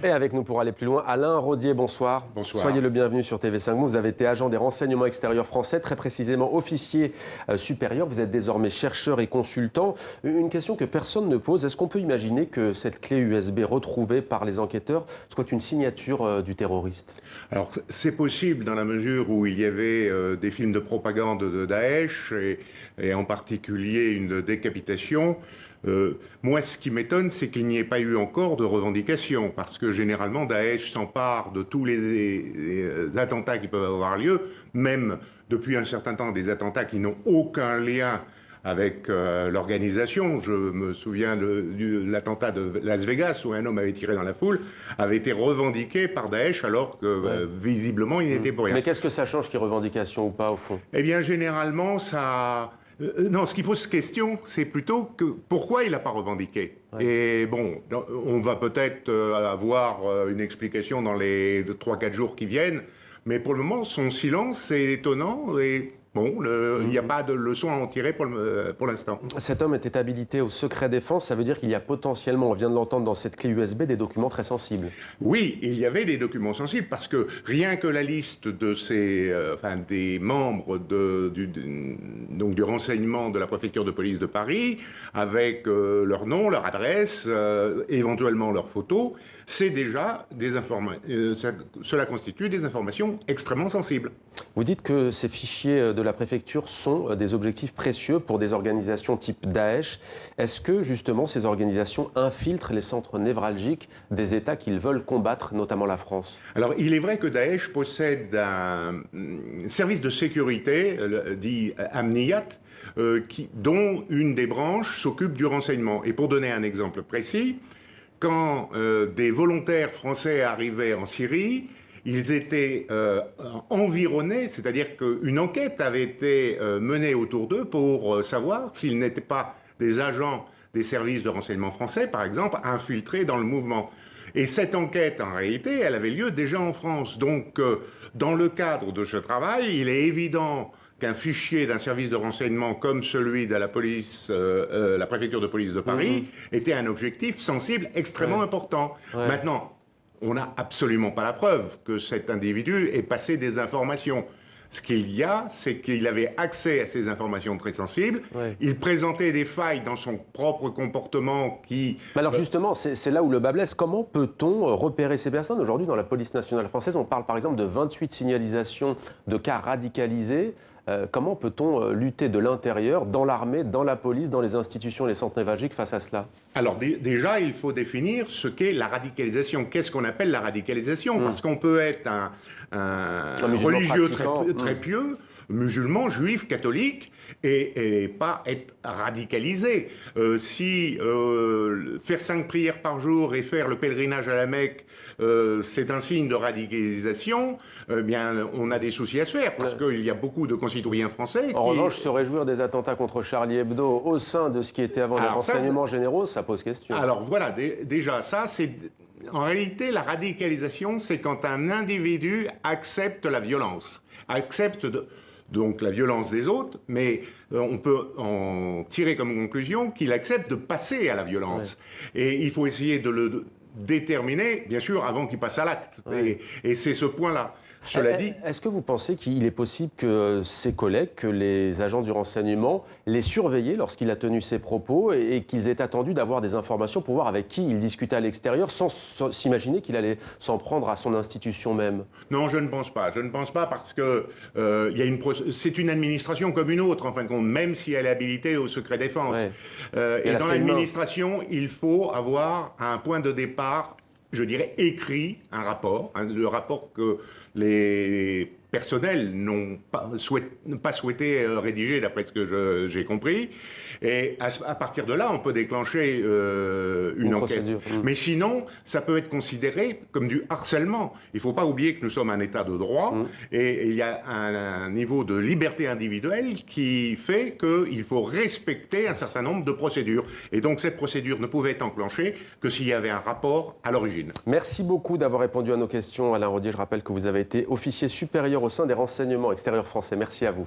Et avec nous pour aller plus loin, Alain Rodier, bonsoir. Bonsoir. Soyez le bienvenu sur TV5 Monde. Vous avez été agent des renseignements extérieurs français, très précisément officier supérieur. Vous êtes désormais chercheur et consultant. Une question que personne ne pose, est-ce qu'on peut imaginer que cette clé USB retrouvée par les enquêteurs soit une signature du terroriste? Alors c'est possible dans la mesure où il y avait des films de propagande de Daesh et en particulier une décapitation. Moi, ce qui m'étonne, c'est qu'il n'y ait pas eu encore de revendication, parce que généralement, Daesh s'empare de tous les attentats qui peuvent avoir lieu, même depuis un certain temps des attentats qui n'ont aucun lien avec l'organisation. Je me souviens de l'attentat de Las Vegas, où un homme avait tiré dans la foule, avait été revendiqué par Daesh, alors que visiblement, il n'était pour rien. Mais qu'est-ce que ça change qu'il y ait revendication ou pas, au fond? Eh bien, généralement, ça... non, ce qui pose question, c'est plutôt que pourquoi il n'a pas revendiqué. Et bon, on va peut-être avoir une explication dans les 3-4 jours qui viennent, mais pour le moment, son silence est étonnant et bon, il n'y a pas de leçon à en tirer pour l'instant. Cet homme était habilité au secret défense, ça veut dire qu'il y a potentiellement, on vient de l'entendre dans cette clé USB, des documents très sensibles. Oui, il y avait des documents sensibles parce que rien que la liste de des membres donc du renseignement de la préfecture de police de Paris, avec leur nom, leur adresse, éventuellement leurs photos, c'est déjà des informations. Cela constitue des informations extrêmement sensibles. Vous dites que ces fichiers de la préfecture sont des objectifs précieux pour des organisations type Daesh. Est-ce que, justement, ces organisations infiltrent les centres névralgiques des États qu'ils veulent combattre, notamment la France? Alors, il est vrai que Daesh possède un service de sécurité, dit Amniyat, dont une des branches s'occupe du renseignement. Et pour donner un exemple précis, quand des volontaires français arrivaient en Syrie, ils étaient environnés, c'est-à-dire qu'une enquête avait été menée autour d'eux pour savoir s'ils n'étaient pas des agents des services de renseignement français, par exemple, infiltrés dans le mouvement. Et cette enquête, en réalité, elle avait lieu déjà en France. Donc, dans le cadre de ce travail, il est évident qu'un fichier d'un service de renseignement comme celui de la police, la préfecture de police de Paris, était un objectif sensible extrêmement important. Maintenant, on n'a absolument pas la preuve que cet individu ait passé des informations. Ce qu'il y a, c'est qu'il avait accès à ces informations très sensibles. Il présentait des failles dans son propre comportement qui... Mais alors justement, c'est là où le bât blesse. Comment peut-on repérer ces personnes? Aujourd'hui, dans la police nationale française, on parle par exemple de 28 signalisations de cas radicalisés. Comment peut-on lutter de l'intérieur, dans l'armée, dans la police, dans les institutions, les centres névralgiques face à cela? Alors déjà, il faut définir ce qu'est la radicalisation. Qu'est-ce qu'on appelle la radicalisation? Parce qu'on peut être un religieux très pieux, musulman, juif, catholique, et pas être radicalisé. Si faire 5 prières par jour et faire le pèlerinage à la Mecque, c'est un signe de radicalisation, bien, on a des soucis à se faire, parce qu'il y a beaucoup de concitoyens français qui... En revanche, se réjouir des attentats contre Charlie Hebdo au sein de ce qui était avant les renseignements généraux, ça pose question. Alors voilà, déjà, ça, c'est... En réalité, la radicalisation, c'est quand un individu accepte la violence, accepte donc la violence des autres, mais on peut en tirer comme conclusion qu'il accepte de passer à la violence. Et il faut essayer de le déterminer, bien sûr, avant qu'il passe à l'acte. Et c'est ce point-là. Cela dit... Est-ce que vous pensez qu'il est possible que ses collègues, que les agents du renseignement, les surveillaient lorsqu'il a tenu ses propos et qu'ils aient attendu d'avoir des informations pour voir avec qui il discutait à l'extérieur sans s'imaginer qu'il allait s'en prendre à son institution même? Non, je ne pense pas. Je ne pense pas parce que c'est une administration comme une autre, en fin de compte, même si elle est habilitée au secret défense. Et dans l'administration, il faut avoir un point de départ, je dirais, écrit, un rapport, le rapport que les personnels n'ont pas souhaité rédiger, d'après ce que j'ai compris. Et à partir de là, on peut déclencher une enquête. Mais sinon, ça peut être considéré comme du harcèlement. Il ne faut pas oublier que nous sommes un État de droit et il y a un niveau de liberté individuelle qui fait qu'il faut respecter un certain nombre de procédures. Et donc, cette procédure ne pouvait être enclenchée que s'il y avait un rapport à l'origine. Merci beaucoup d'avoir répondu à nos questions, Alain Rodier. Je rappelle que vous avez été officier supérieur au sein des renseignements extérieurs français. Merci à vous.